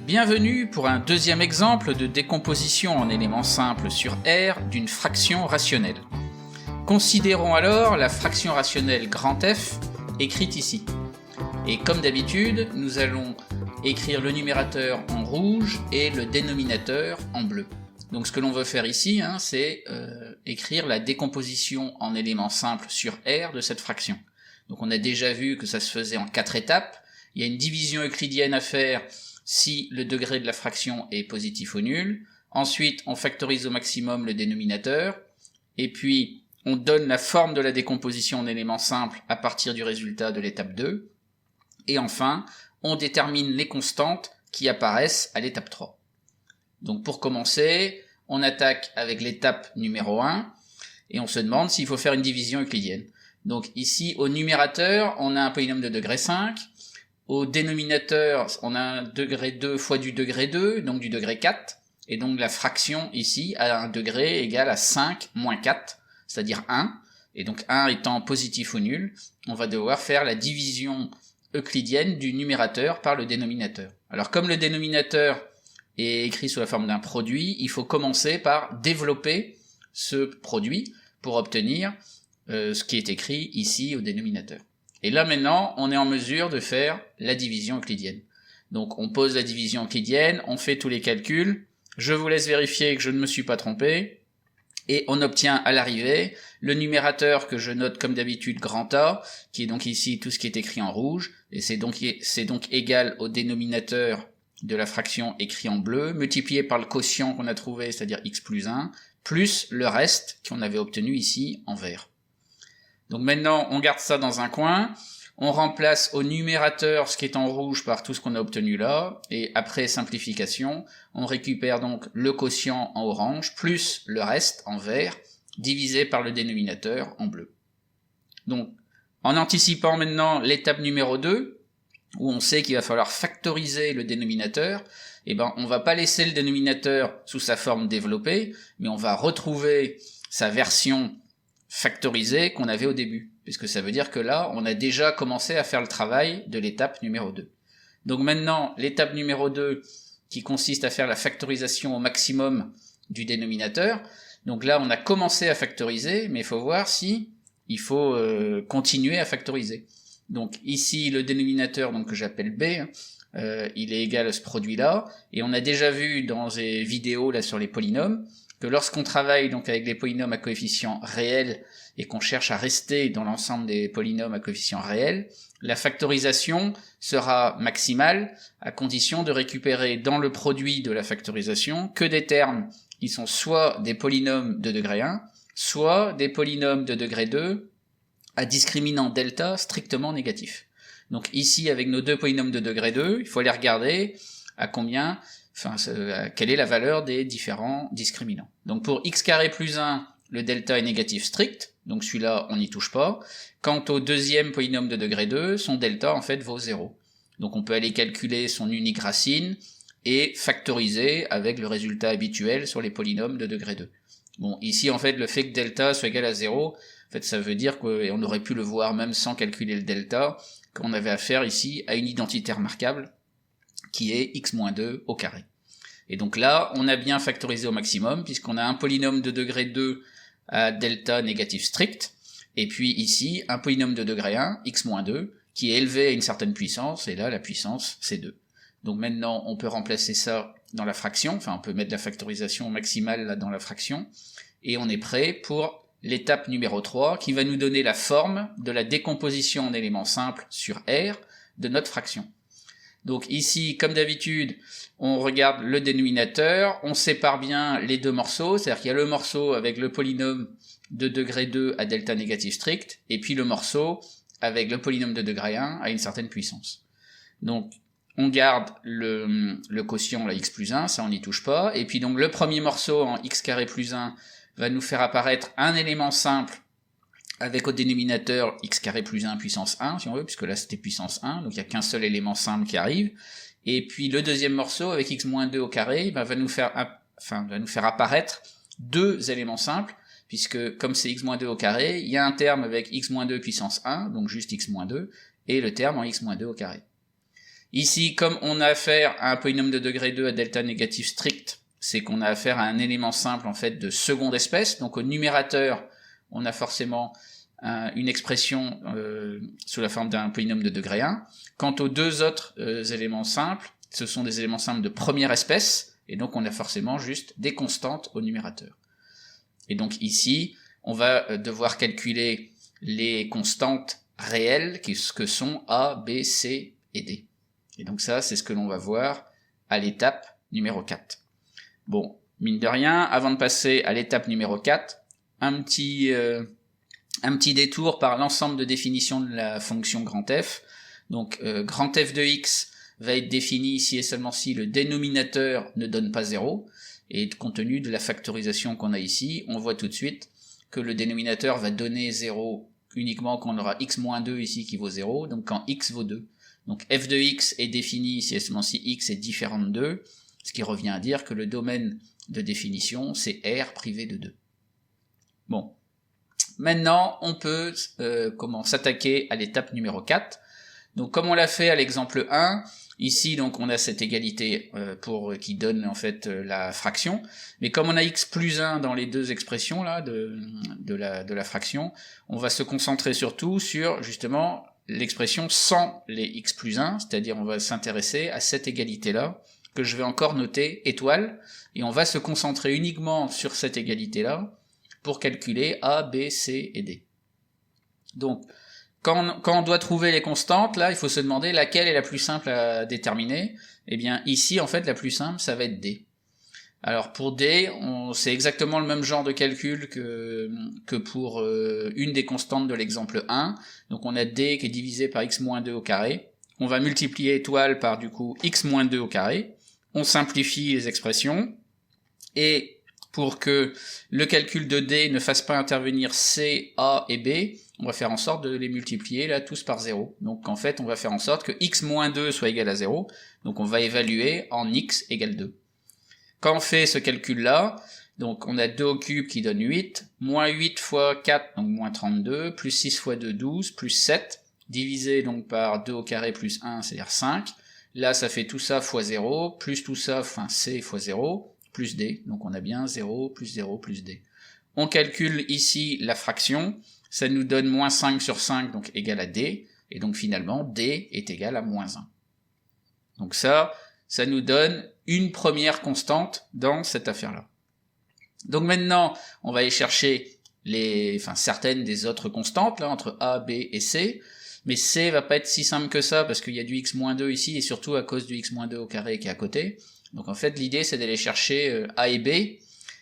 Bienvenue pour un deuxième exemple de décomposition en éléments simples sur R d'une fraction rationnelle. Considérons alors la fraction rationnelle grand F, écrite ici. Et comme d'habitude, nous allons écrire le numérateur en rouge et le dénominateur en bleu. Donc ce que l'on veut faire ici, c'est écrire la décomposition en éléments simples sur R de cette fraction. Donc on a déjà vu que ça se faisait en 4 étapes. Il y a une division euclidienne à faire si le degré de la fraction est positif ou nul. Ensuite, on factorise au maximum le dénominateur. Et puis, on donne la forme de la décomposition en éléments simples à partir du résultat de l'étape 2. Et enfin, on détermine les constantes qui apparaissent à l'étape 3. Donc pour commencer, on attaque avec l'étape numéro 1 et on se demande s'il faut faire une division euclidienne. Donc ici, au numérateur, on a un polynôme de degré 5. Au dénominateur, on a un degré 2 fois du degré 2, donc du degré 4. Et donc la fraction ici a un degré égal à 5 moins 4, c'est-à-dire 1. Et donc 1 étant positif ou nul, on va devoir faire la division euclidienne du numérateur par le dénominateur. Alors comme le dénominateur est écrit sous la forme d'un produit, il faut commencer par développer ce produit pour obtenir ce qui est écrit ici au dénominateur. Et là maintenant, on est en mesure de faire la division euclidienne. Donc on pose la division euclidienne, on fait tous les calculs, je vous laisse vérifier que je ne me suis pas trompé, et on obtient à l'arrivée le numérateur que je note comme d'habitude grand A, qui est donc ici tout ce qui est écrit en rouge, et c'est donc égal au dénominateur de la fraction écrit en bleu, multiplié par le quotient qu'on a trouvé, c'est-à-dire x plus 1, plus le reste qu'on avait obtenu ici en vert. Donc maintenant, on garde ça dans un coin, on remplace au numérateur ce qui est en rouge par tout ce qu'on a obtenu là, et après simplification, on récupère donc le quotient en orange, plus le reste en vert, divisé par le dénominateur en bleu. Donc, en anticipant maintenant l'étape numéro 2, où on sait qu'il va falloir factoriser le dénominateur, on va pas laisser le dénominateur sous sa forme développée, mais on va retrouver sa version factorisée qu'on avait au début, puisque ça veut dire que là, on a déjà commencé à faire le travail de l'étape numéro 2. Donc maintenant, l'étape numéro 2, qui consiste à faire la factorisation au maximum du dénominateur, donc là, on a commencé à factoriser, mais il faut voir si il faut continuer à factoriser. Donc ici, le dénominateur que j'appelle B, il est égal à ce produit-là, et on a déjà vu dans les vidéos là sur les polynômes, que lorsqu'on travaille donc avec des polynômes à coefficients réels et qu'on cherche à rester dans l'ensemble des polynômes à coefficients réels, la factorisation sera maximale à condition de récupérer dans le produit de la factorisation que des termes qui sont soit des polynômes de degré 1, soit des polynômes de degré 2 à discriminant delta strictement négatif. Donc ici, avec nos deux polynômes de degré 2, il faut aller regarder à combien, quelle est la valeur des différents discriminants. Donc pour x carré plus 1, le delta est négatif strict, donc celui-là, on n'y touche pas. Quant au deuxième polynôme de degré 2, son delta, en fait, vaut 0. Donc on peut aller calculer son unique racine et factoriser avec le résultat habituel sur les polynômes de degré 2. Bon, ici, en fait, le fait que delta soit égal à 0, en fait, ça veut dire qu'on aurait pu le voir même sans calculer le delta, qu'on avait affaire ici à une identité remarquable, qui est x-2 au carré. Et donc là, on a bien factorisé au maximum, puisqu'on a un polynôme de degré 2 à delta négatif strict, et puis ici, un polynôme de degré 1, x-2, qui est élevé à une certaine puissance, et là, la puissance, c'est 2. Donc maintenant, on peut remplacer ça dans la fraction, on peut mettre la factorisation maximale là dans la fraction, et on est prêt pour l'étape numéro 3, qui va nous donner la forme de la décomposition en éléments simples sur R de notre fraction. Donc ici, comme d'habitude, on regarde le dénominateur, on sépare bien les deux morceaux, c'est-à-dire qu'il y a le morceau avec le polynôme de degré 2 à delta négatif strict, et puis le morceau avec le polynôme de degré 1 à une certaine puissance. Donc on garde le quotient, la x plus 1, ça on n'y touche pas, et puis donc le premier morceau en x carré plus 1 va nous faire apparaître un élément simple avec au dénominateur x carré plus 1 puissance 1, si on veut, puisque là c'était puissance 1, donc il n'y a qu'un seul élément simple qui arrive, et puis le deuxième morceau avec x-2 au carré va nous faire apparaître deux éléments simples, puisque comme c'est x-2 au carré, il y a un terme avec x-2 puissance 1, donc juste x-2, et le terme en x-2 au carré. Ici, comme on a affaire à un polynôme de degré 2 à delta négatif strict, c'est qu'on a affaire à un élément simple en fait de seconde espèce. Donc au numérateur, on a forcément une expression sous la forme d'un polynôme de degré 1. Quant aux deux autres éléments simples, ce sont des éléments simples de première espèce, et donc on a forcément juste des constantes au numérateur. Et donc ici, on va devoir calculer les constantes réelles que sont A, B, C et D. Et donc ça, c'est ce que l'on va voir à l'étape numéro 4. Bon, mine de rien, avant de passer à l'étape numéro 4, un petit détour par l'ensemble de définitions de la fonction grand F. Donc grand F de x va être défini si et seulement si le dénominateur ne donne pas 0. Et compte tenu de la factorisation qu'on a ici, on voit tout de suite que le dénominateur va donner 0 uniquement quand on aura x moins 2 ici qui vaut 0, donc quand x vaut 2. Donc f de x est défini si et seulement si x est différent de 2, ce qui revient à dire que le domaine de définition, c'est R privé de 2. Bon. Maintenant, on peut s'attaquer à l'étape numéro 4. Donc comme on l'a fait à l'exemple 1, ici donc on a cette égalité qui donne en fait la fraction, mais comme on a x plus 1 dans les deux expressions là de la fraction, on va se concentrer surtout sur justement l'expression sans les x plus 1, c'est-à-dire on va s'intéresser à cette égalité-là, que je vais encore noter étoile, et on va se concentrer uniquement sur cette égalité-là pour calculer A, B, C et D. Donc, quand on doit trouver les constantes, là, il faut se demander laquelle est la plus simple à déterminer. Eh bien, ici, en fait, la plus simple, ça va être D. Alors, pour D, c'est exactement le même genre de calcul que pour une des constantes de l'exemple 1. Donc, on a D qui est divisé par x moins 2 au carré. On va multiplier étoile par, du coup, x moins 2 au carré. On simplifie les expressions. Et pour que le calcul de D ne fasse pas intervenir C, A et B, on va faire en sorte de les multiplier là tous par 0. Donc en fait, on va faire en sorte que x moins 2 soit égal à 0. Donc on va évaluer en x égale 2. Quand on fait ce calcul-là, donc on a 2 au cube qui donne 8, moins 8 fois 4, donc moins 32, plus 6 fois 2, 12, plus 7, divisé donc par 2 au carré plus 1, c'est-à-dire 5. Là, ça fait tout ça fois 0, plus tout ça, enfin C fois 0, plus D. Donc on a bien 0 plus D. On calcule ici la fraction, ça nous donne moins 5 sur 5, donc égal à D, et donc finalement D est égal à moins 1. Donc ça nous donne une première constante dans cette affaire-là. Donc maintenant, on va aller chercher certaines des autres constantes, là, entre A, B et C, mais C va pas être si simple que ça, parce qu'il y a du x moins 2 ici, et surtout à cause du x moins 2 au carré qui est à côté. Donc en fait, l'idée c'est d'aller chercher A et B,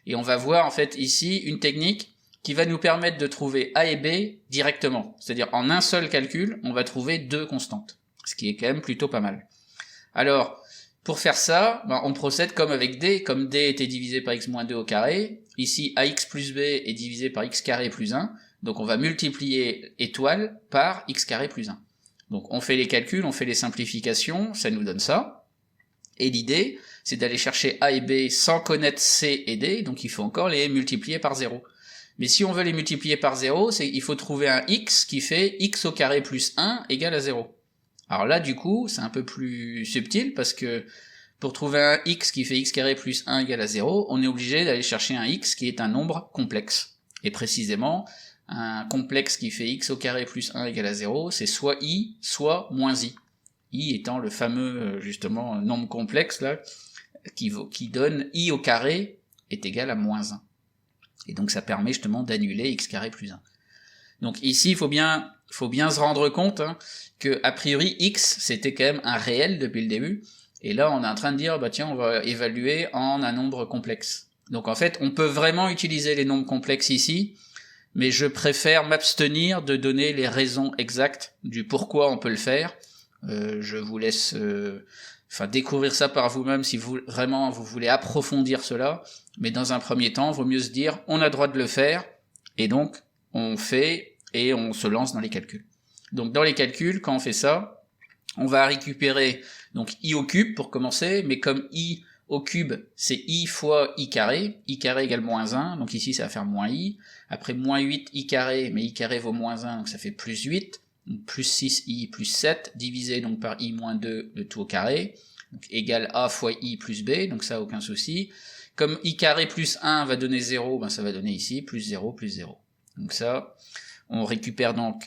et on va voir en fait ici une technique qui va nous permettre de trouver A et B directement. C'est-à-dire en un seul calcul, on va trouver deux constantes, ce qui est quand même plutôt pas mal. Alors, pour faire ça, on procède comme avec D, comme D était divisé par x moins 2 au carré, ici ax plus b est divisé par x carré plus 1, donc on va multiplier étoile par x carré plus 1. Donc on fait les calculs, on fait les simplifications, ça nous donne ça, et l'idée, c'est d'aller chercher A et B sans connaître C et D, donc il faut encore les multiplier par 0. Mais si on veut les multiplier par 0, il faut trouver un x qui fait x au carré plus 1 égale à 0. Alors là, du coup, c'est un peu plus subtil, parce que pour trouver un x qui fait x carré plus 1 égale à 0, on est obligé d'aller chercher un x qui est un nombre complexe. Et précisément, un complexe qui fait x au carré plus 1 égale à 0, c'est soit i, soit moins i. I étant le fameux, justement, nombre complexe, là, qui donne i au carré est égal à moins 1. Et donc ça permet justement d'annuler x carré plus 1. Donc ici, il faut bien se rendre compte que a priori x c'était quand même un réel depuis le début, et là on est en train de dire bah tiens on va évaluer en un nombre complexe. Donc en fait on peut vraiment utiliser les nombres complexes ici, mais je préfère m'abstenir de donner les raisons exactes du pourquoi on peut le faire. Je vous laisse découvrir ça par vous-même si vous voulez approfondir cela, mais dans un premier temps, il vaut mieux se dire on a le droit de le faire, et donc on fait et on se lance dans les calculs. Donc dans les calculs, quand on fait ça, on va récupérer donc i au cube pour commencer, mais comme i au cube c'est i fois i carré égale moins 1, donc ici ça va faire moins i, après moins 8 i carré, mais i carré vaut moins 1, donc ça fait plus 8, donc plus 6i plus 7, divisé donc par i moins 2, le tout au carré, donc égale a fois i plus b, donc ça aucun souci. Comme i carré plus 1 va donner 0, ben ça va donner ici plus 0 plus 0. Donc ça, on récupère donc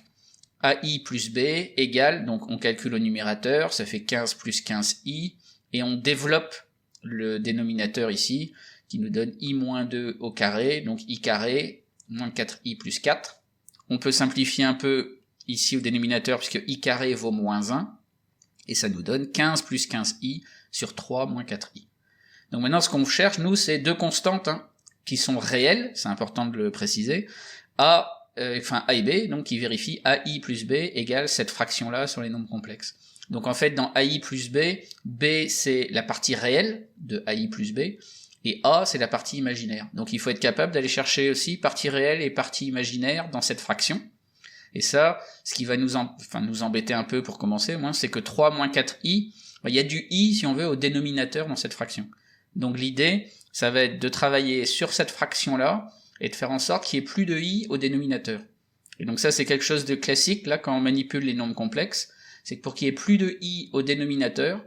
AI plus B égale, donc on calcule au numérateur, ça fait 15 plus 15i, et on développe le dénominateur ici, qui nous donne i moins 2 au carré, donc i carré moins 4i plus 4. On peut simplifier un peu ici au dénominateur, puisque i carré vaut moins 1, et ça nous donne 15 plus 15i sur 3 moins 4i. Donc maintenant, ce qu'on cherche, nous, c'est deux constantes qui sont réelles, c'est important de le préciser, A et B, donc qui vérifie AI plus B égale cette fraction-là sur les nombres complexes. Donc en fait, dans AI plus B, B c'est la partie réelle de AI plus B, et A c'est la partie imaginaire. Donc il faut être capable d'aller chercher aussi partie réelle et partie imaginaire dans cette fraction. Et ça, ce qui va nous embêter un peu pour commencer, au moins, c'est que 3 moins 4i, il y a du i, si on veut, au dénominateur dans cette fraction. Donc l'idée, ça va être de travailler sur cette fraction-là, et de faire en sorte qu'il n'y ait plus de i au dénominateur. Et donc ça, c'est quelque chose de classique, là, quand on manipule les nombres complexes, c'est que pour qu'il n'y ait plus de i au dénominateur,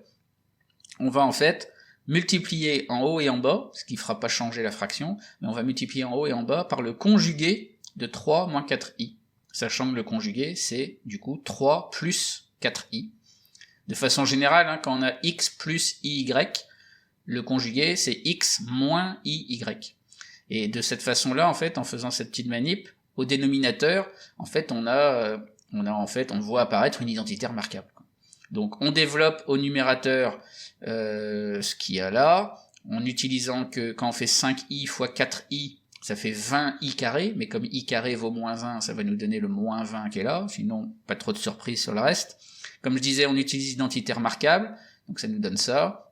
on va en fait multiplier en haut et en bas, ce qui ne fera pas changer la fraction, mais on va multiplier en haut et en bas par le conjugué de 3 moins 4i. Sachant que le conjugué, c'est du coup 3 plus 4i. De façon générale, quand on a x plus iy, le conjugué, c'est x moins iy. Et de cette façon-là, en fait, en faisant cette petite manip, au dénominateur, en fait, on voit apparaître une identité remarquable. Donc, on développe au numérateur ce qu'il y a là, en utilisant que quand on fait 5i fois 4i, ça fait 20i carré, mais comme i carré vaut moins 1, ça va nous donner le moins 20 qui est là, sinon pas trop de surprise sur le reste. Comme je disais, on utilise l'identité remarquable, donc ça nous donne ça.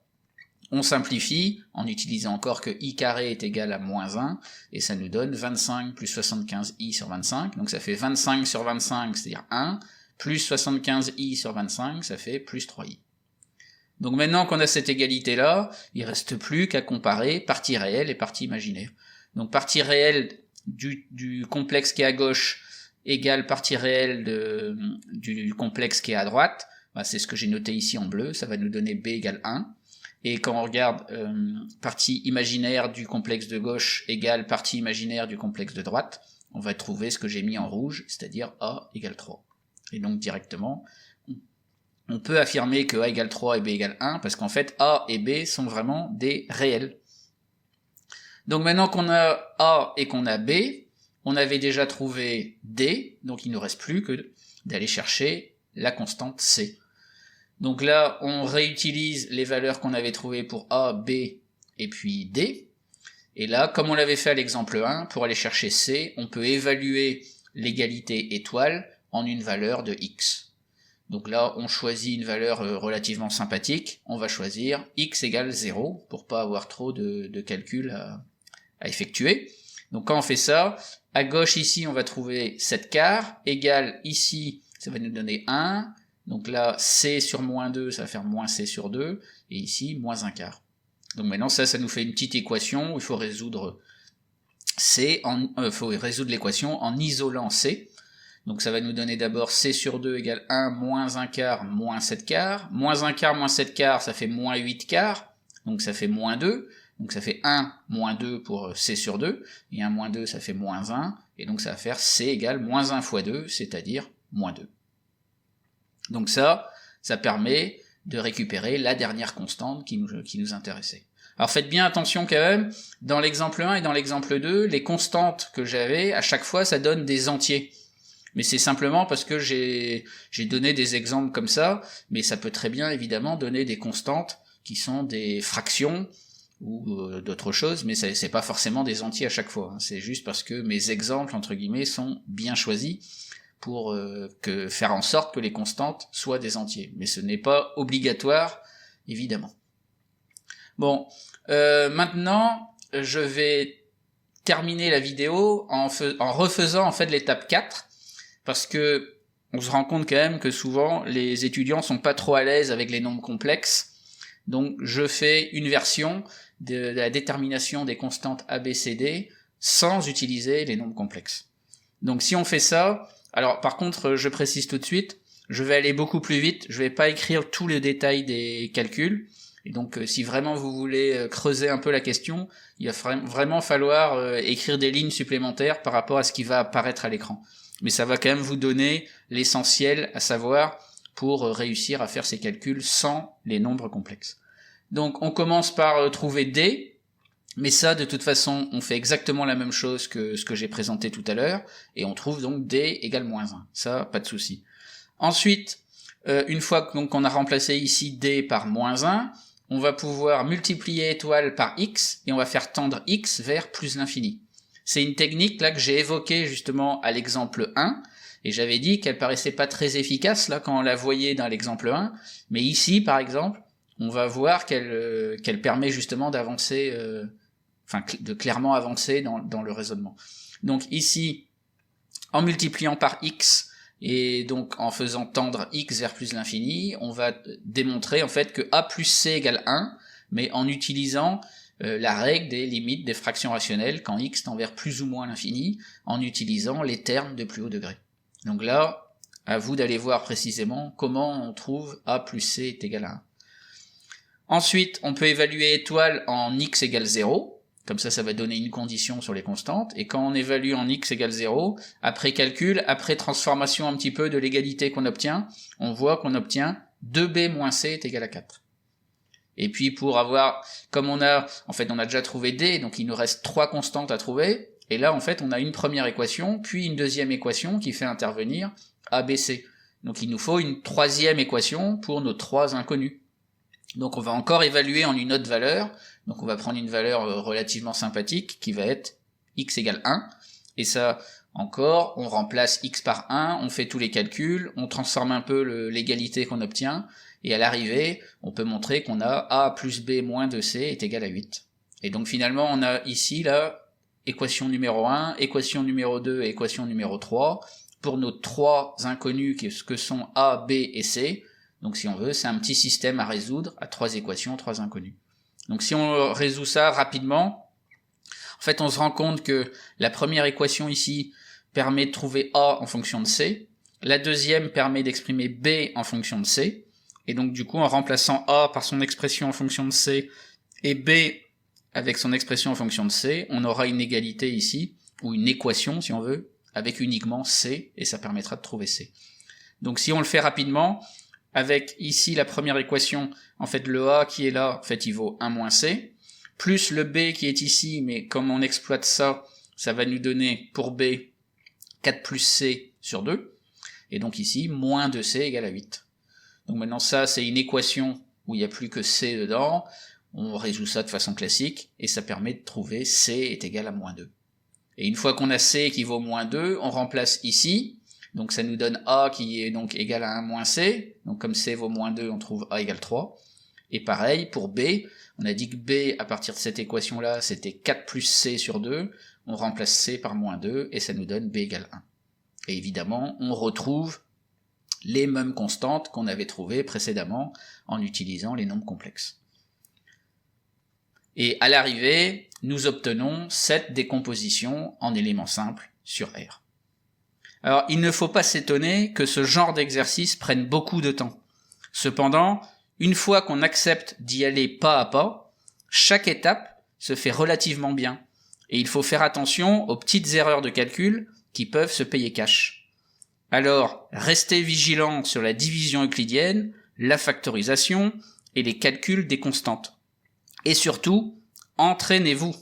On simplifie en utilisant encore que i carré est égal à moins 1, et ça nous donne 25 plus 75i sur 25, donc ça fait 25 sur 25, c'est-à-dire 1, plus 75i sur 25, ça fait plus 3i. Donc maintenant qu'on a cette égalité-là, il reste plus qu'à comparer partie réelle et partie imaginaire. Donc partie réelle du complexe qui est à gauche égale partie réelle du complexe qui est à droite, c'est ce que j'ai noté ici en bleu, ça va nous donner b égale 1. Et quand on regarde partie imaginaire du complexe de gauche égale partie imaginaire du complexe de droite, on va trouver ce que j'ai mis en rouge, c'est-à-dire A égale 3. Et donc directement, on peut affirmer que A égale 3 et B égale 1, parce qu'en fait A et B sont vraiment des réels. Donc maintenant qu'on a A et qu'on a B, on avait déjà trouvé D, donc il ne nous reste plus que d'aller chercher la constante C. Donc là, on réutilise les valeurs qu'on avait trouvées pour A, B et puis D. Et là, comme on l'avait fait à l'exemple 1, pour aller chercher C, on peut évaluer l'égalité étoile en une valeur de x. Donc là, on choisit une valeur relativement sympathique. On va choisir x égale 0 pour pas avoir trop de calculs à effectuer. Donc quand on fait ça, à gauche ici, on va trouver 7 quarts, égale ici, ça va nous donner 1. Donc là, c sur moins 2, ça va faire moins c sur 2, et ici, moins 1 quart. Donc maintenant, ça nous fait une petite équation où il faut résoudre résoudre l'équation en isolant c. Donc ça va nous donner d'abord c sur 2 égale 1 moins 1 quart moins 7 quarts. Moins 1 quart moins 7 quarts, ça fait moins 8 quarts, donc ça fait moins 2. Donc ça fait 1 moins 2 pour c sur 2, et 1 moins 2, ça fait moins 1, et donc ça va faire c égale moins 1 fois 2, c'est-à-dire moins 2. Donc ça permet de récupérer la dernière constante qui nous intéressait. Alors faites bien attention quand même, dans l'exemple 1 et dans l'exemple 2, les constantes que j'avais, à chaque fois ça donne des entiers. Mais c'est simplement parce que j'ai donné des exemples comme ça, mais ça peut très bien évidemment donner des constantes qui sont des fractions ou d'autres choses, mais c'est pas forcément des entiers à chaque fois. C'est juste parce que mes exemples, entre guillemets, sont bien choisis pour faire en sorte que les constantes soient des entiers. Mais ce n'est pas obligatoire, évidemment. Bon, maintenant, je vais terminer la vidéo en refaisant en fait l'étape 4, parce que on se rend compte quand même que souvent, les étudiants sont pas trop à l'aise avec les nombres complexes, donc je fais une version de la détermination des constantes A, B, C, D sans utiliser les nombres complexes. Donc si on fait ça, Alors par contre, je précise tout de suite, je vais aller beaucoup plus vite, je vais pas écrire tous les détails des calculs, et donc si vraiment vous voulez creuser un peu la question, il va vraiment falloir écrire des lignes supplémentaires par rapport à ce qui va apparaître à l'écran. Mais ça va quand même vous donner l'essentiel à savoir pour réussir à faire ces calculs sans les nombres complexes. Donc on commence par trouver D, mais ça de toute façon on fait exactement la même chose que ce que j'ai présenté tout à l'heure, et on trouve donc D égale moins 1, ça pas de souci. Ensuite, une fois qu'on a remplacé ici D par moins 1, on va pouvoir multiplier étoile par X, et on va faire tendre X vers plus l'infini. C'est une technique là que j'ai évoquée justement à l'exemple 1, et j'avais dit qu'elle paraissait pas très efficace là quand on la voyait dans l'exemple 1, mais ici par exemple, on va voir qu'elle permet justement d'avancer, de clairement avancer dans le raisonnement. Donc ici, en multipliant par X, et donc en faisant tendre X vers plus l'infini, on va démontrer en fait que A plus C égale 1, mais en utilisant la règle des limites des fractions rationnelles quand X tend vers plus ou moins l'infini, en utilisant les termes de plus haut degré. Donc là, à vous d'aller voir précisément comment on trouve A plus C est égal à 1. Ensuite, on peut évaluer étoile en X égale 0, comme ça va donner une condition sur les constantes, et quand on évalue en X égale 0, après calcul, après transformation un petit peu de l'égalité qu'on obtient, on voit qu'on obtient 2b moins c est égal à 4. Et puis pour avoir, comme on a déjà trouvé D, donc il nous reste 3 constantes à trouver, et là en fait on a une première équation, puis une deuxième équation qui fait intervenir ABC. Donc il nous faut une troisième équation pour nos 3 inconnus. Donc on va encore évaluer en une autre valeur, donc on va prendre une valeur relativement sympathique qui va être x égale 1, et ça encore, on remplace x par 1, on fait tous les calculs, on transforme un peu l'égalité qu'on obtient, et à l'arrivée, on peut montrer qu'on a a plus b moins 2c est égal à 8. Et donc finalement on a ici là, équation numéro 1, équation numéro 2 et équation numéro 3, pour nos 3 inconnus que sont a, b et c. Donc si on veut, c'est un petit système à résoudre à 3 équations, 3 inconnus. Donc si on résout ça rapidement, en fait on se rend compte que la première équation ici permet de trouver A en fonction de C, la deuxième permet d'exprimer B en fonction de C, et donc du coup en remplaçant A par son expression en fonction de C et B avec son expression en fonction de C, on aura une égalité ici, ou une équation si on veut, avec uniquement C, et ça permettra de trouver C. Donc si on le fait rapidement, avec ici la première équation, en fait le A qui est là, en fait il vaut 1 moins C, plus le B qui est ici, mais comme on exploite ça, ça va nous donner pour B 4 plus C sur 2, et donc ici, moins 2C égale à 8. Donc maintenant ça c'est une équation où il n'y a plus que C dedans, on résout ça de façon classique, et ça permet de trouver C est égal à moins 2. Et une fois qu'on a C qui vaut moins 2, on remplace ici, donc ça nous donne A qui est donc égal à 1 moins C, donc comme C vaut moins 2, on trouve A égale 3. Et pareil, pour B, on a dit que B, à partir de cette équation-là, c'était 4 plus C sur 2, on remplace C par moins 2, et ça nous donne B égale 1. Et évidemment, on retrouve les mêmes constantes qu'on avait trouvées précédemment en utilisant les nombres complexes. Et à l'arrivée, nous obtenons cette décomposition en éléments simples sur R. Alors, il ne faut pas s'étonner que ce genre d'exercice prenne beaucoup de temps. Cependant, une fois qu'on accepte d'y aller pas à pas, chaque étape se fait relativement bien, et il faut faire attention aux petites erreurs de calcul qui peuvent se payer cash. Alors, restez vigilants sur la division euclidienne, la factorisation et les calculs des constantes. Et surtout, entraînez-vous.